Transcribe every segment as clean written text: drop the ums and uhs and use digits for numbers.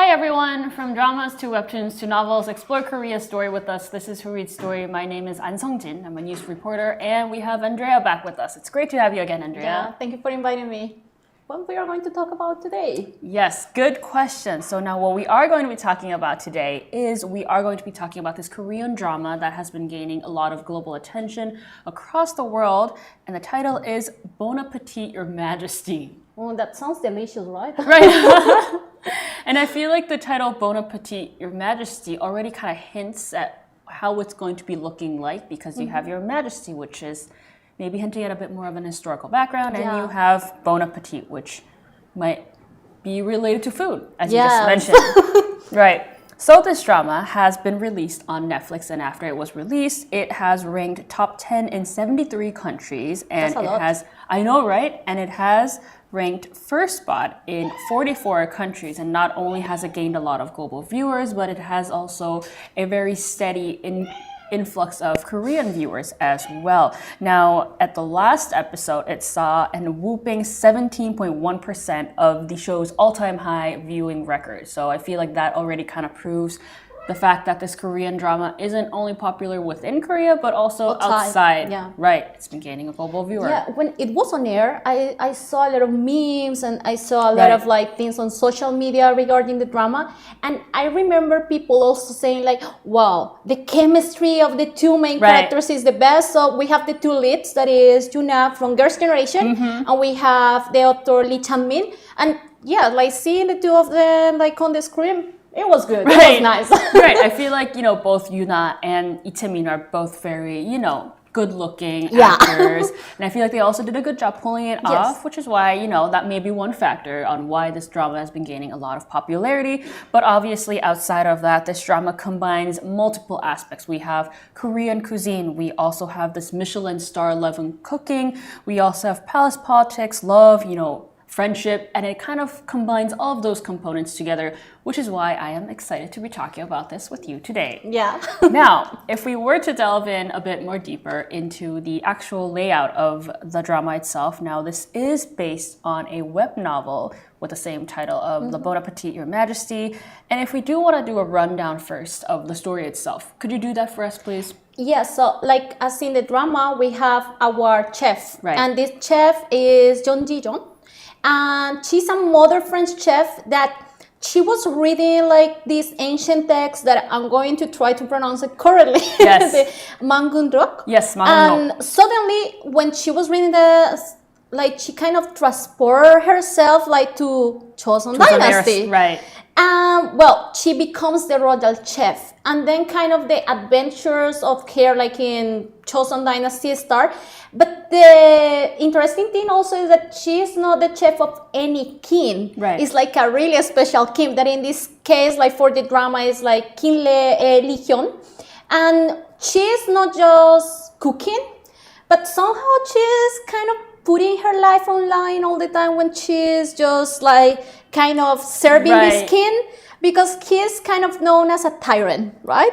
everyone! From dramas to webtoons to novels, explore Korea's story with us. This is Who Reads Story. My name is An Sung-jin. I'm a news reporter, and we have Andrea back with us. It's great to have you again, Andrea. Yeah, thank you for inviting me. What we are going to talk about today? Yes, good question. So now what we are going to be talking about today is we are going to be talking about this Korean drama that has been gaining a lot of global attention across the world, and the title is Bon Appétit, Your Majesty. Oh, that sounds delicious, right? Right. And I feel like the title Bon Appétit, Your Majesty already kind of hints at how it's going to be looking like, because you have Your Majesty, which is maybe hinting at a bit more of an historical background, and you have Bon Appetit, which might be related to food, as you just mentioned. Right. So this drama has been released on Netflix, and after it was released, it has ranked top 10 in 73 countries, and That's a lot. has, I know, right? And it has ranked first spot in 44 countries, and not only has it gained a lot of global viewers, but it has also a very steady influx of Korean viewers as well. Now, at the last episode, it saw a whooping 17.1% of the show's all-time high viewing record. So I feel like that already kind of proves the fact that this Korean drama isn't only popular within Korea, but also outside. Yeah. Right, it's been gaining a global viewer. Yeah, when it was on air, I saw a lot of memes and I saw a lot of like things on social media regarding the drama. And I remember people also saying like, wow, the chemistry of the two main characters is the best. So we have the two leads, that is YoonA from Girls' Generation, and we have the author Lee Chan-min. And yeah, like seeing the two of them like on the screen, it was good. It was nice. Right. I feel like, both YoonA and Lee Tae-min are both very, good-looking actors. And I feel like they also did a good job pulling it off, which is why, that may be one factor on why this drama has been gaining a lot of popularity. But obviously, outside of that, this drama combines multiple aspects. We have Korean cuisine. We also have this Michelin star level cooking. We also have palace politics, love, friendship, and it kind of combines all of those components together, which is why I am excited to be talking about this with you today. Yeah. Now, if we were to delve in a bit more deeper into the actual layout of the drama itself, now this is based on a web novel with the same title of The Bon Appetit, Your Majesty. And if we do want to do a rundown first of the story itself, could you do that for us, please? Yeah, so like as in the drama, we have our chef. Right. And this chef is Jeon Ji-jong. And she's a modern French chef that she was reading like these ancient texts that I'm going to try to pronounce it correctly. Yes. The Mangundrok. Yes, Mangundrok. And suddenly when she was reading she kind of transported herself like to Joseon Dynasty. Right. Well, she becomes the royal chef, and then kind of the adventures of her like in Joseon Dynasty start. But the interesting thing also is that she is not the chef of any king. Right. It's like a really special king that in this case, like for the drama, is like King Lee Hyun. And she is not just cooking, but somehow she is kind of putting her life online all the time when she is just like kind of serving this king, because he is kind of known as a tyrant, right?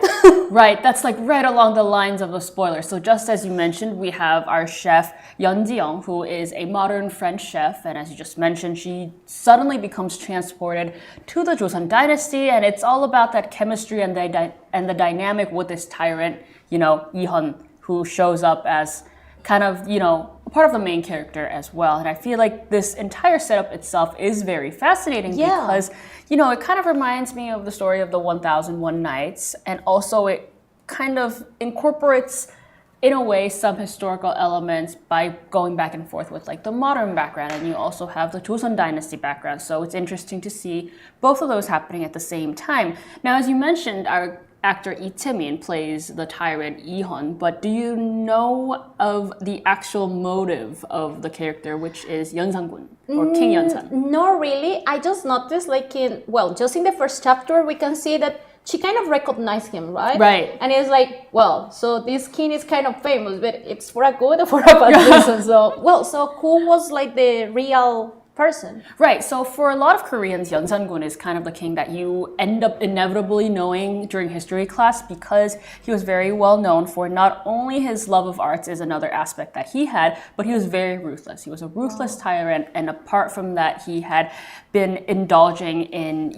Right, that's like right along the lines of the spoiler. So just as you mentioned, we have our chef, Yeon Ji-young, who is a modern French chef. And as you just mentioned, she suddenly becomes transported to the Joseon Dynasty. And it's all about that chemistry and the dynamic with this tyrant, Lee-hun, who shows up as kind of, part of the main character as well. And I feel like this entire setup itself is very fascinating because, it kind of reminds me of the story of the 1001 Nights. And also it kind of incorporates, in a way, some historical elements by going back and forth with like the modern background. And you also have the Joseon Dynasty background. So it's interesting to see both of those happening at the same time. Now, as you mentioned, our actor Lee Tae-min plays the tyrant Lee-hun, but do you know of the actual motive of the character, which is Yeon Sang-gun or King Yeon-san? Not really. I just noticed just in the first chapter, we can see that she kind of recognized him, right? Right. And it's like, so this king is kind of famous, but it's for a good or for a bad reason. So who was like the real person? Right, so for a lot of Koreans, Yeon Sang-gun is kind of the king that you end up inevitably knowing during history class, because he was very well known for not only his love of arts is another aspect that he had, but he was very ruthless. He was a ruthless tyrant, and apart from that, he had been indulging in,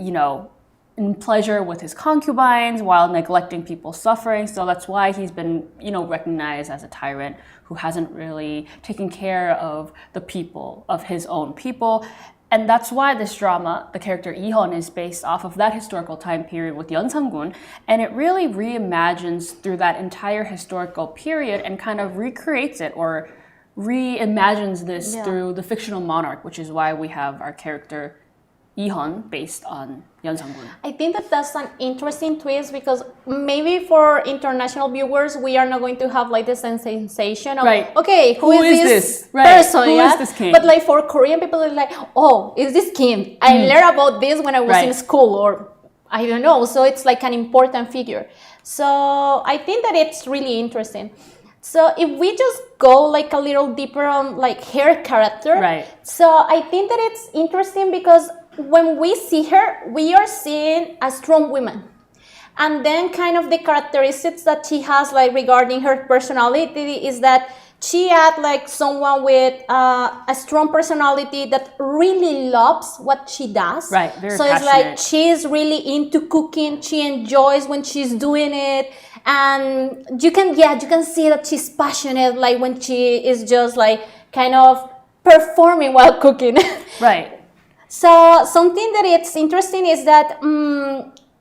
in pleasure with his concubines while neglecting people's suffering. So that's why he's been, recognized as a tyrant who hasn't really taken care of the people, of his own people. And that's why this drama, the character Lee-hun, is based off of that historical time period with Yeon Sang-gun. And it really reimagines through that entire historical period and kind of recreates it or reimagines this through the fictional monarch, which is why we have our character Lee-hun based on Yeon Sang-gun. I think that that's an interesting twist because maybe for international viewers, we are not going to have like the sensation of, okay, who is this person? Who is this king? But like for Korean people, it's like, oh, is this king? I learned about this when I was in school or I don't know. So it's like an important figure. So I think that it's really interesting. So if we just go like a little deeper on like her character, so I think that it's interesting because when we see her, we are seeing a strong woman. And then kind of the characteristics that she has like regarding her personality is that she had like someone with a strong personality that really loves what she does. Very so passionate. It's like she's really into cooking. She enjoys when she's doing it. And you can see that she's passionate like when she is just like kind of performing while cooking. So something that it's interesting is that,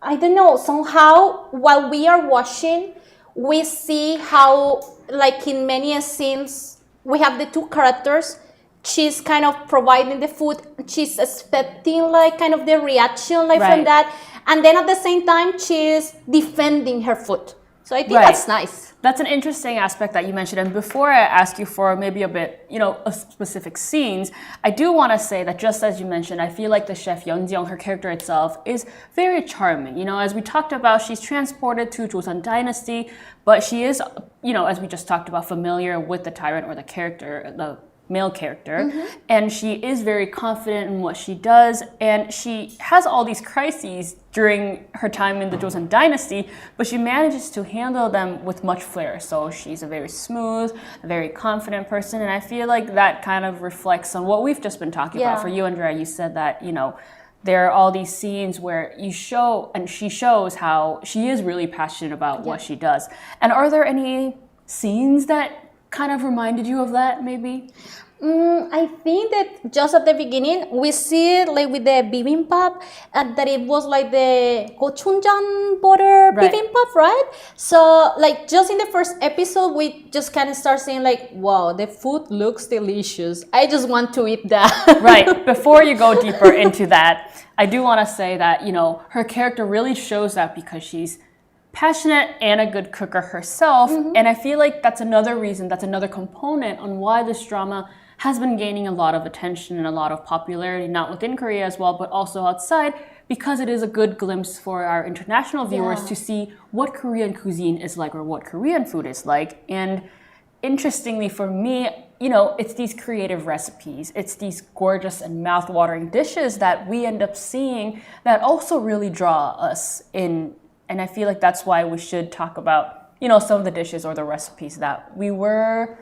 I don't know, somehow while we are watching, we see how, like in many scenes, we have the two characters. She's kind of providing the food. She's expecting like kind of the reaction like from that. And then at the same time, she's defending her food. So I think that's nice. That's an interesting aspect that you mentioned. And before I ask you for maybe a bit, specific scenes, I do want to say that just as you mentioned, I feel like the chef Yeon Ji-young, her character itself, is very charming. As we talked about, she's transported to Joseon Dynasty, but she is, as we just talked about, familiar with the tyrant or the character, the male character, and she is very confident in what she does, and she has all these crises during her time in the Joseon Dynasty, but she manages to handle them with much flair. So she's a very smooth, very confident person, and I feel like that kind of reflects on what we've just been talking about. For you, Andrea, you said that, there are all these scenes where you show, and she shows how she is really passionate about what she does. And are there any scenes that kind of reminded you of that, maybe? I think that just at the beginning, we see it like with the bibimbap, that it was like the gochujang butter bibimbap, right? So like just in the first episode, we just kind of start saying like, wow, the food looks delicious. I just want to eat that. Before you go deeper into that, I do want to say that, her character really shows that because she's passionate and a good cooker herself. And I feel like that's another reason, that's another component on why this drama has been gaining a lot of attention and a lot of popularity, not within Korea as well, but also outside, because it is a good glimpse for our international viewers to see what Korean cuisine is like or what Korean food is like. And interestingly for me, it's these creative recipes, it's these gorgeous and mouth-watering dishes that we end up seeing that also really draw us in. And I feel like that's why we should talk about, some of the dishes or the recipes that we were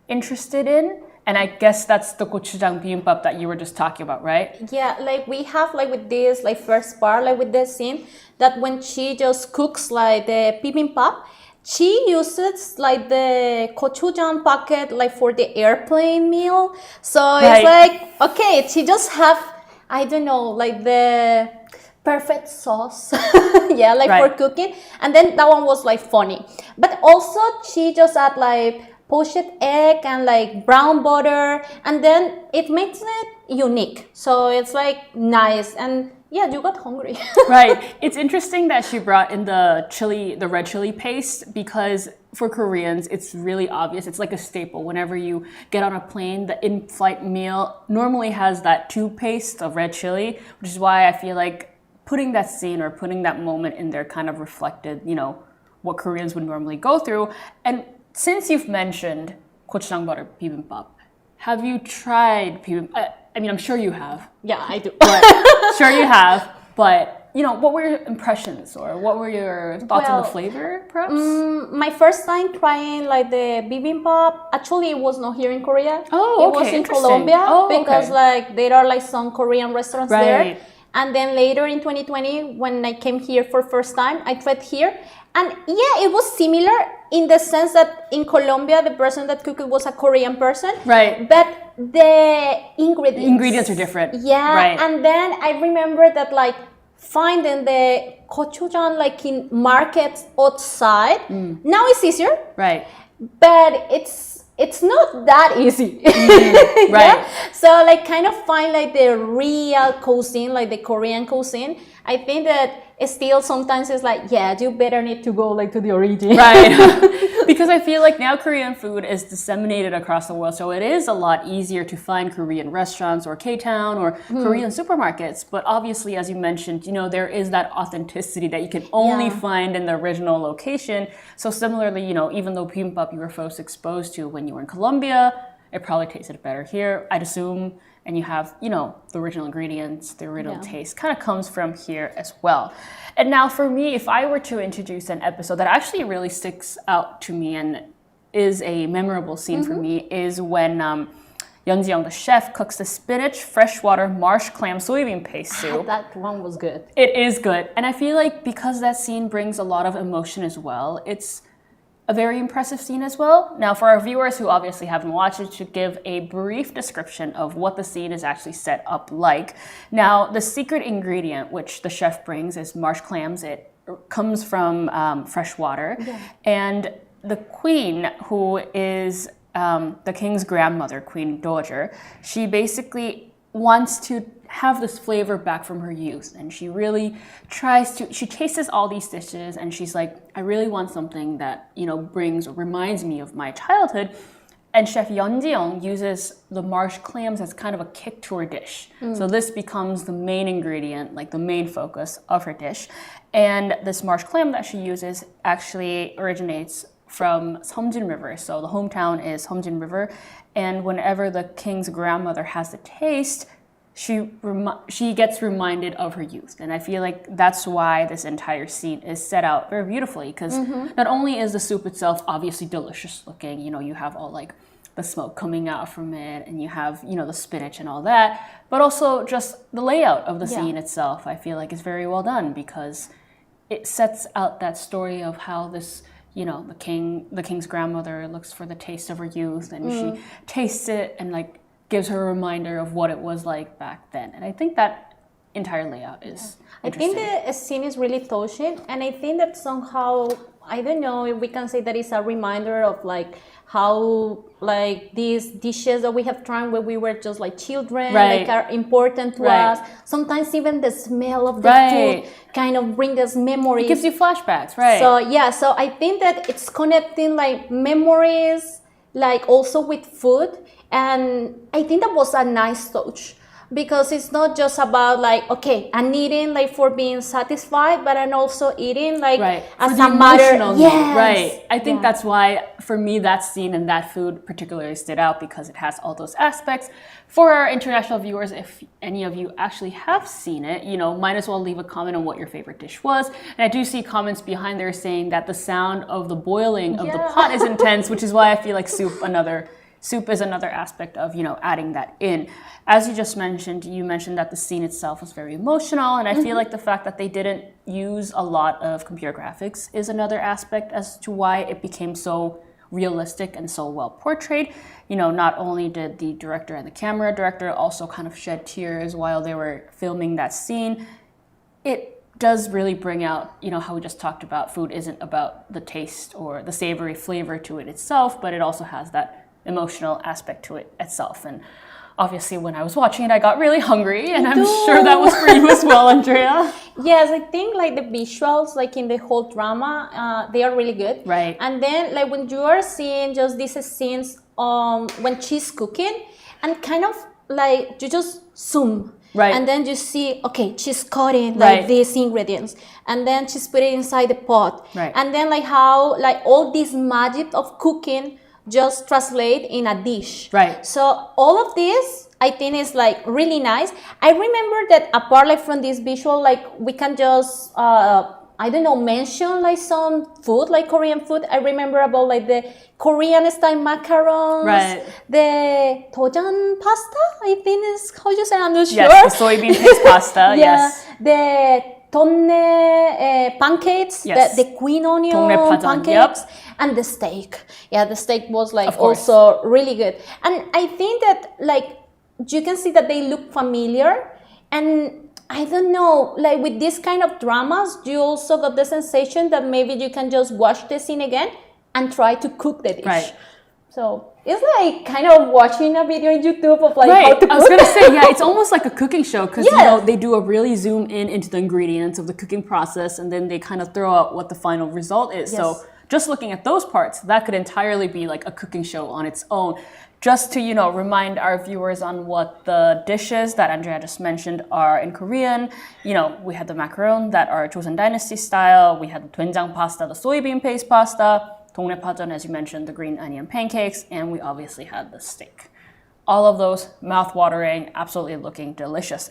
interested in. And I guess that's the gochujang bibimbap that you were just talking about, right? Yeah, like we have like with this like first part, like with this scene, that when she just cooks like the bibimbap, she uses like the gochujang packet like for the airplane meal. So it's like, okay, she just have, I don't know, like the perfect sauce for cooking, and then that one was like funny, but also she just add like poached egg and like brown butter, and then it makes it unique, so it's like nice. And you got hungry. It's interesting that she brought in the red chili paste, because for Koreans it's really obvious, it's like a staple. Whenever you get on a plane, the in-flight meal normally has that tube paste of red chili, which is why I feel like putting that scene or putting that moment in there kind of reflected, what Koreans would normally go through. And since you've mentioned gochujang butter bibimbap, have you tried bibimbap? I mean, I'm sure you have. Yeah, I do. Sure you have, but what were your impressions or what were your thoughts on the flavor, perhaps? My first time trying like the bibimbap, actually it was not here in Korea. Oh, it was in Colombia, because like there are like some Korean restaurants there. And then later in 2020, when I came here for first time, I tried here. And yeah, it was similar in the sense that in Colombia, the person that cooked it was a Korean person. Right. But the ingredients Are different. Yeah. Right. And then I remember that like finding the gochujang like in markets outside. Now it's easier. Right. But it's not that easy. Right. Yeah? So like kind of find like the real cuisine, like the Korean cuisine. I think that still sometimes it's like, yeah, you better need to go like to the origin. Right. Because I feel like now Korean food is disseminated across the world, so it is a lot easier to find Korean restaurants or K-Town or Korean supermarkets. But obviously, as you mentioned, you know, there is that authenticity that you can only find in the original location. So similarly, you know, even though bibimbap you were first exposed to when you were in Colombia, it probably tasted better here, I'd assume. And you have, you know, the original ingredients, the original taste kind of comes from here as well. And now for me, if I were to introduce an episode that actually really sticks out to me and is a memorable scene for me is when Yeon, the chef, cooks the spinach, freshwater, marsh clam, soybean paste soup. That one was good. It is good. And I feel like because that scene brings a lot of emotion as well, it's a very impressive scene as well. Now, for our viewers who obviously haven't watched it, to give a brief description of what the scene is actually set up like. Now, the secret ingredient which the chef brings is marsh clams. It comes from fresh water. Yeah. And the queen, who is the king's grandmother, Queen Dowager, she basically wants to have this flavor back from her youth, and she really she tastes all these dishes and she's like, I really want something that, you know, brings or reminds me of my childhood. And Chef Yeon uses the marsh clams as kind of a kick to her dish. So this becomes the main ingredient, like the main focus of her dish. And this marsh clam that she uses actually originates from Seomjin River. So the hometown is Seomjin River, and whenever the king's grandmother has the taste, she gets reminded of her youth. And I feel like that's why this entire scene is set out very beautifully, because not only is the soup itself obviously delicious looking, you know, you have all like the smoke coming out from it, and you have, you know, the spinach and all that, but also just the layout of the scene itself, I feel like is very well done, because it sets out that story of how this, you know, the king's grandmother looks for the taste of her youth, and she tastes it and like gives her a reminder of what it was like back then. And I think that entire layout is I think the scene is really touching, and I think that somehow, I don't know if we can say that it's a reminder of like how like these dishes that we have tried when we were just like children, like are important to us. Sometimes even the smell of the food kind of brings us memories. It gives you flashbacks, right? So yeah, so I think that it's connecting like memories, like also with food. And I think that was a nice touch, because it's not just about like, okay, I'm eating like for being satisfied, but I'm also eating like as a matter. Right. I think that's why for me that scene and that food particularly stood out, because it has all those aspects. For our international viewers, if any of you actually have seen it, you know, might as well leave a comment on what your favorite dish was. And I do see comments behind there saying that the sound of the boiling of the pot is intense, which is why I feel like soup is another aspect of, you know, adding that in. As you just mentioned, you mentioned that the scene itself was very emotional, and I feel like the fact that they didn't use a lot of computer graphics is another aspect as to why it became so realistic and so well portrayed. You know, not only did the director and the camera director also kind of shed tears while they were filming that scene, it does really bring out, you know, how we just talked about food isn't about the taste or the savory flavor to it itself, but it also has that emotional aspect to it itself. And obviously when I was watching it, I got really hungry, and I'm sure that was for you as well, Andrea. Yes, I think like the visuals, like in the whole drama, they are really good. Right. And then like when you are seeing just these scenes when she's cooking, and kind of like you just zoom. Right. And then you see, okay, she's cutting like these ingredients, and then she's putting it inside the pot. Right. And then like how like all this magic of cooking just translate in a dish. Right. So all of this, I think, is like really nice. I remember that apart like from this visual, like we can just I don't know, mention like some food, like Korean food. I remember about like the Korean style macarons, Right. the dojan pasta, I think is how you say, I'm not sure. Yes, the soybean paste pasta, yes. The tonne pancakes, Yes. the queen onion Pajeon, pancakes, yep. and the steak. Yeah, the steak was like Of course. also really good. And I think that like you can see that they look familiar, and I don't know, like with this kind of dramas, you also got the sensation that maybe you can just watch the scene again and try to cook the dish. Right. So it's like kind of watching a video on YouTube of like Right. how to cook. I was gonna say, yeah, it's almost like a cooking show because Yes. you know they do a really zoom in into the ingredients of the cooking process, and then they kind of throw out what the final result is. Yes. So just looking at those parts, that could entirely be like a cooking show on its own. Just to, you know, remind our viewers on what the dishes that Andrea just mentioned are in Korean. You know, we had the macaron that are Joseon Dynasty style. We had the doenjang pasta, the soybean paste pasta. Pajeon, as you mentioned, the green onion pancakes. And we obviously had the steak. All of those mouth-watering, absolutely looking delicious.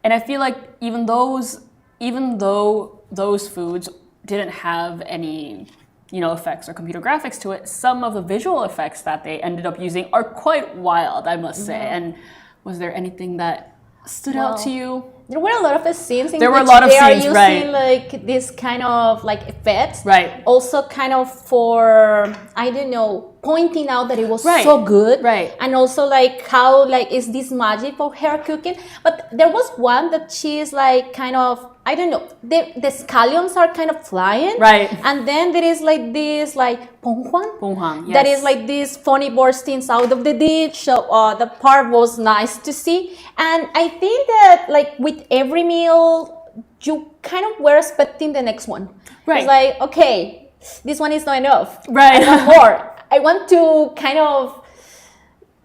And I feel like even though those foods didn't have any, you know, effects or computer graphics to it, some of the visual effects that they ended up using are quite wild, I must say. And was there anything that stood out to you? There were a lot of scenes in There were which a lot of they are scenes, using right. like this kind of like effects. Right. Also kind of for, I don't know, pointing out that it was Right. so good. Right. And also like how like is this magic of her cooking. But there was one that she's like kind of, I don't know, the scallions are kind of flying. Right. And then there is like this like Bonghwan, that yes. is like this funny burstings out of the dish. So the part was nice to see. And I think that like with every meal, you kind of were expecting the next one. Right. It's like, okay, this one is not enough. Right. I want more. I want to kind of,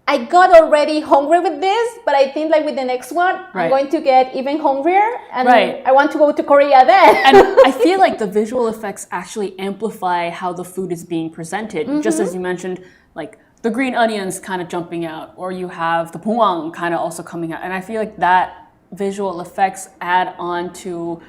I got already hungry with this, but I think like with the next one, Right. I'm going to get even hungrier. And Right. I want to go to Korea then. And I feel like the visual effects actually amplify how the food is being presented. Just as you mentioned, like the green onions kind of jumping out, or you have the pongwang kind of also coming out. And I feel like that visual effects add on to,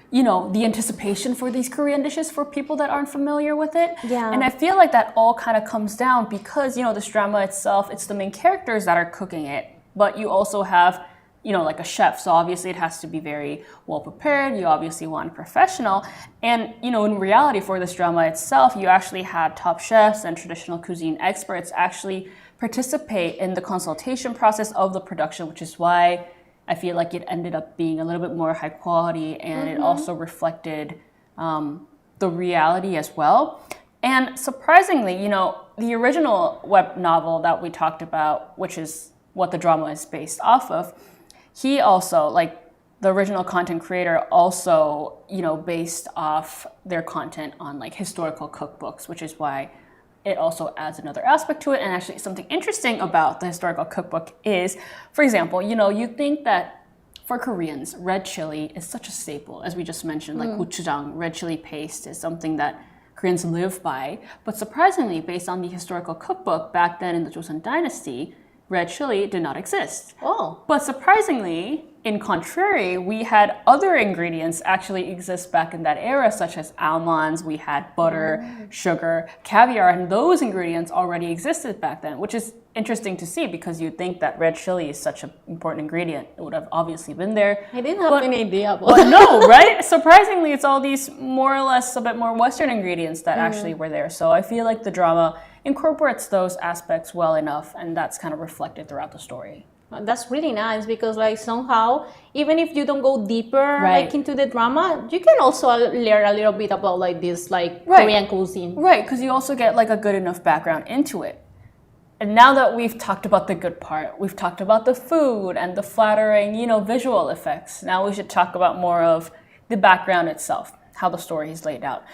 you know, the anticipation for these Korean dishes for people that aren't familiar with it. Yeah. And I feel like that all kind of comes down because, you know, this drama itself, it's the main characters that are cooking it, but you also have, you know, like a chef. So obviously it has to be very well prepared. You obviously want a professional. And, you know, in reality for this drama itself, you actually had top chefs and traditional cuisine experts actually participate in the consultation process of the production, which is why I feel like it ended up being a little bit more high quality, and it also reflected the reality as well. And surprisingly, you know, the original web novel that we talked about, which is what the drama is based off of, he also, like the original content creator, also, you know, based off their content on like historical cookbooks, which is why it also adds another aspect to it. And actually something interesting about the historical cookbook is, for example, you know, you think that for Koreans, red chili is such a staple, as we just mentioned, like gochujang, red chili paste is something that Koreans live by. But surprisingly, based on the historical cookbook back then in the Joseon Dynasty, red chili did not exist. Oh. But surprisingly, in contrary, we had other ingredients actually exist back in that era, such as almonds, we had butter, sugar, caviar, and those ingredients already existed back then, which is interesting to see because you'd think that red chili is such an important ingredient. It would have obviously been there. I didn't have any idea about But that. no, right? Surprisingly, it's all these more or less a bit more Western ingredients that actually were there. So I feel like the drama incorporates those aspects well enough, and that's kind of reflected throughout the story. That's really nice because like somehow, even if you don't go deeper Right. like into the drama, you can also learn a little bit about like this like Right. Korean cuisine. Right, because you also get like a good enough background into it. And now that we've talked about the good part, we've talked about the food and the flattering, you know, visual effects. Now we should talk about more of the background itself, how the story is laid out.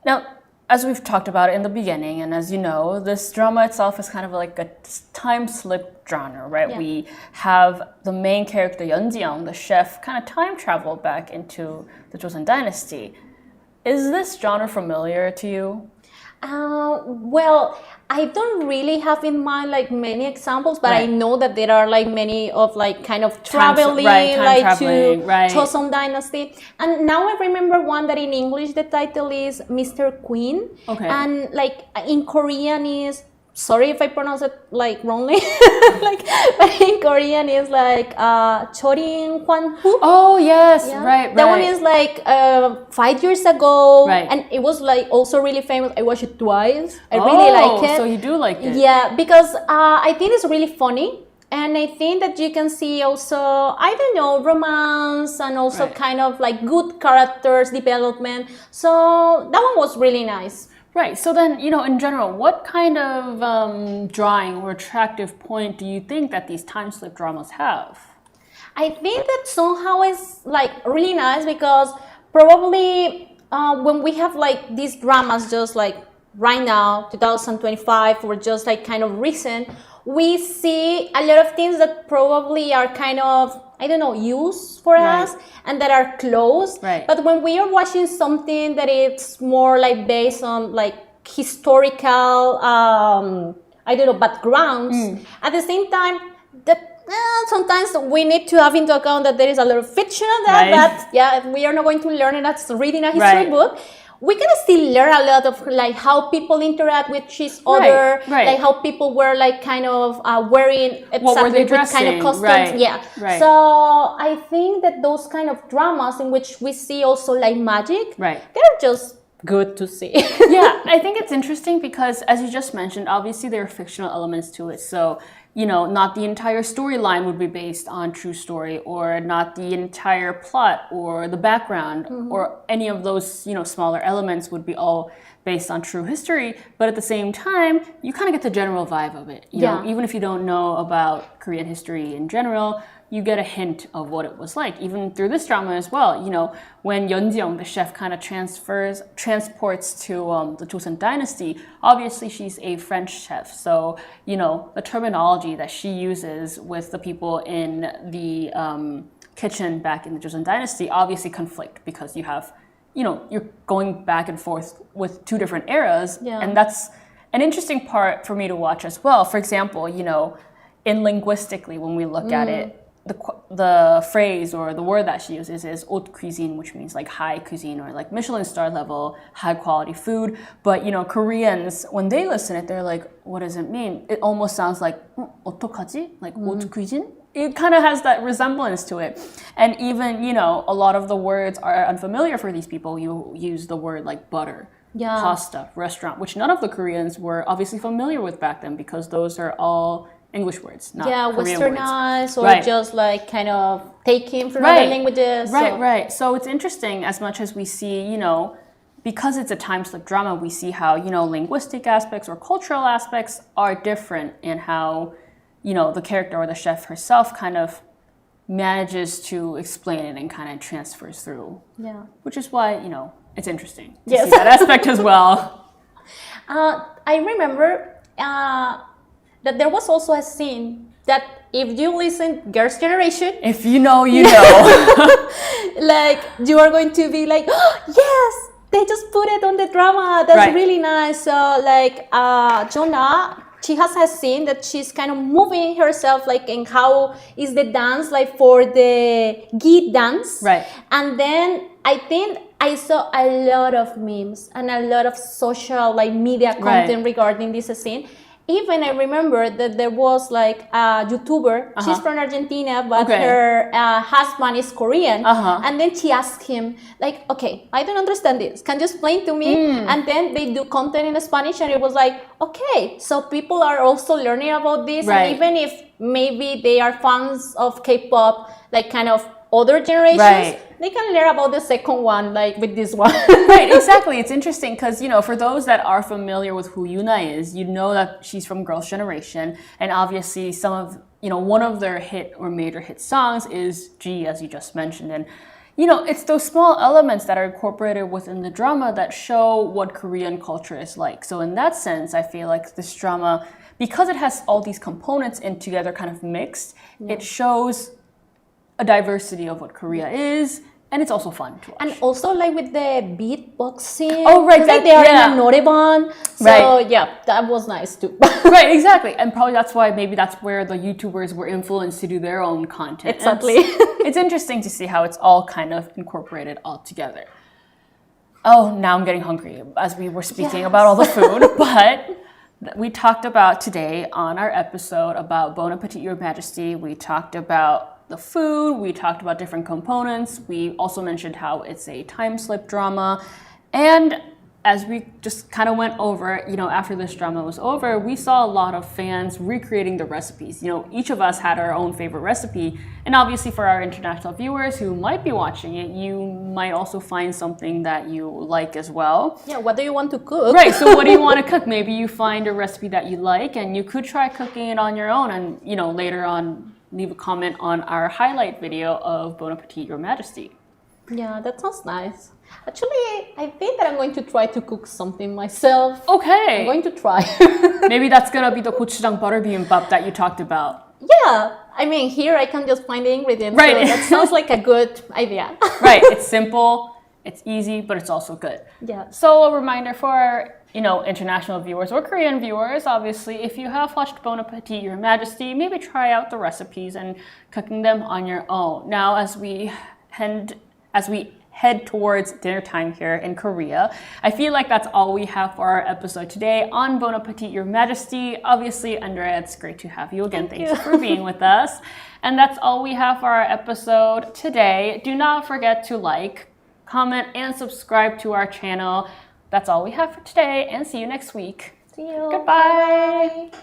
Now, as we've talked about in the beginning, and as you know, this drama itself is kind of like a time slip genre, right? Yeah. We have the main character, Yeon, the chef, kind of time travel back into the Joseon Dynasty. Is this genre familiar to you? Well, I don't really have in mind like many examples, but I Right. know that there are like many of like kind of Time traveling, traveling, to right. Joseon Dynasty. And now I remember one that in English the title is Mr. Queen, Okay. and like in Korean is, sorry if I pronounce it like wrongly, like, but in Korean is like Chorin Hwan Hu. Oh yes, Yeah. right. That one is like 5 years ago, Right. and it was like also really famous. I watched it twice. I really like it. So you do like it. Yeah, because I think it's really funny, and I think that you can see also, I don't know, romance and also Right. kind of like good characters development. So that one was really nice. Right. So then, in general, what kind of drawing or attractive point do you think that these time slip dramas have? I think that somehow is like really nice because probably when we have like these dramas just like right now, 2025, or just like kind of recent, we see a lot of things that probably are kind of, I don't know, used for Right. us and that are close. Right. But when we are watching something that it's more like based on like historical, I don't know, backgrounds, at the same time, that sometimes we need to have into account that there is a lot of fiction on that, Right. that yeah, we are not going to learn it as reading a history Right. book. We can still learn a lot of like how people interact with each other, right. like how people were like kind of wearing What were exactly they what kind of dressing? costumes. Right, Yeah. right. So I think that those kind of dramas in which we see also like magic, Right. they're just good to see. Yeah, I think it's interesting because, as you just mentioned, obviously there are fictional elements to it. So, not the entire storyline would be based on true story, or not the entire plot or the background, or any of those, smaller elements would be all based on true history. But at the same time, you kind of get the general vibe of it. You know, Yeah. even if you don't know about Korean history in general, you get a hint of what it was like, even through this drama as well. When Yeon, the chef, kind of transports to the Joseon dynasty, obviously she's a French chef. So, the terminology that she uses with the people in the kitchen back in the Joseon dynasty obviously conflict because you have, you're going back and forth with two different eras. Yeah. And that's an interesting part for me to watch as well. For example, in linguistically, when we look at it, the phrase or the word that she uses is haute cuisine, which means like high cuisine or like Michelin star level, high quality food. But Koreans, when they listen to it, they're like, what does it mean? It almost sounds like 어떡하지? Like haute cuisine. It kind of has that resemblance to it. And even, a lot of the words are unfamiliar for these people. You use the word like butter, Yeah. pasta, restaurant, which none of the Koreans were obviously familiar with back then because those are all English words, not Yeah, Korean words. westernized or Right. just like kind of taken from Right. other languages. Right, so. right. So it's interesting as much as we see, because it's a time slip drama, we see how, linguistic aspects or cultural aspects are different and how, the character or the chef herself kind of manages to explain it and kind of transfers through. Yeah. Which is why, it's interesting to Yes. see that aspect as well. I remember that there was also a scene that if you listen Girls' Generation, If you know, you know. like you are going to be like, oh, yes, they just put it on the drama. That's Right. really nice. So like JoonA, she has a scene that she's kind of moving herself like in how is the dance like for the gi dance. Right. And then I think I saw a lot of memes and a lot of social like media content regarding this scene. Even I remember that there was like a YouTuber, she's from Argentina, but Okay. her husband is Korean. Uh-huh. And then she asked him, like, okay, I don't understand this. Can you explain to me? And then they do content in Spanish, and it was like, okay, so people are also learning about this. Right. And even if maybe they are fans of K-pop, like kind of other generations, Right. they can learn about the second one, like with this one. Right, exactly. It's interesting because, for those that are familiar with who YoonA is, you know that she's from Girls' Generation. And obviously some of, one of their hit or major hit songs is G, as you just mentioned. And, it's those small elements that are incorporated within the drama that show what Korean culture is like. So in that sense, I feel like this drama, because it has all these components in together kind of mixed, it shows a diversity of what Korea is And it's also fun to watch. And also like with the beatboxing. Oh, right. Like they are in a noreban. So Right. yeah, that was nice too. Right, exactly. And probably that's why maybe that's where the YouTubers were influenced to do their own content. Exactly. It's interesting to see how it's all kind of incorporated all together. Oh, now I'm getting hungry as we were speaking about all the food. But we talked about today on our episode about Bon Appétit, Your Majesty. We talked about the food. We talked about different components. We also mentioned how it's a time slip drama. And as we just kind of went over, after this drama was over, we saw a lot of fans recreating the recipes. Each of us had our own favorite recipe. And obviously for our international viewers who might be watching it, you might also find something that you like as well. Yeah, what do you want to cook? Right, so what do you want to cook? Maybe you find a recipe that you like and you could try cooking it on your own and, later on leave a comment on our highlight video of Bon Appétit, Your Majesty. Yeah, that sounds nice. Actually, I think that I'm going to try to cook something myself. Okay. I'm going to try. Maybe that's going to be the gochujang butter bibimbap that you talked about. Yeah, I mean, here I can just find the ingredients. Right. So that sounds like a good idea. Right, it's simple, it's easy, but it's also good. Yeah. So a reminder for our, international viewers or Korean viewers, obviously, if you have watched Bon Appétit, Your Majesty, maybe try out the recipes and cooking them on your own. Now, as we head towards dinner time here in Korea, I feel like that's all we have for our episode today on Bon Appétit, Your Majesty. Obviously, Andrea, it's great to have you again. Thank you for being with us. And that's all we have for our episode today. Do not forget to like, comment, and subscribe to our channel. That's all we have for today, and see you next week. See you. Goodbye. Bye.